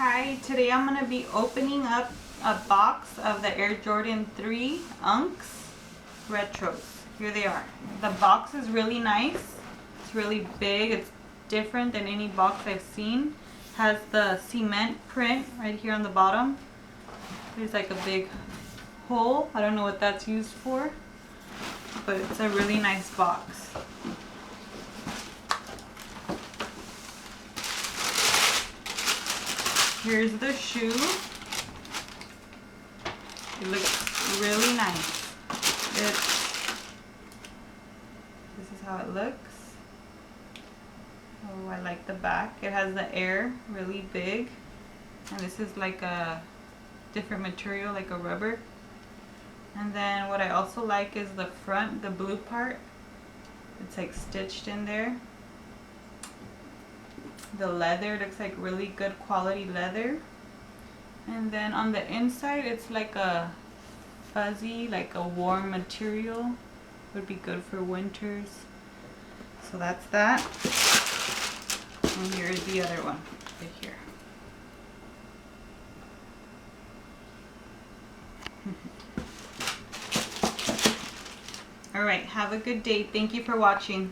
Hi, today I'm going to be opening up a box of the Air Jordan 3 UNCs Retros. Here they are. The box is really nice. It's really big. It's different than any box I've seen. Has the cement print right here on the bottom. There's like a big hole. I don't know what that's used for, but it's a really nice box. Here's the shoe. It looks really nice. This is how it looks. Oh, I like the back. It has the Air really big. And this is like a different material, like a rubber. And then what I also like is the front, the blue part. It's like stitched in there. The leather looks like really good quality leather. And then on the inside it's like a fuzzy, like a warm material. Would be good for winters. So that's that. And here's the other one right here. Alright, have a good day. Thank you for watching.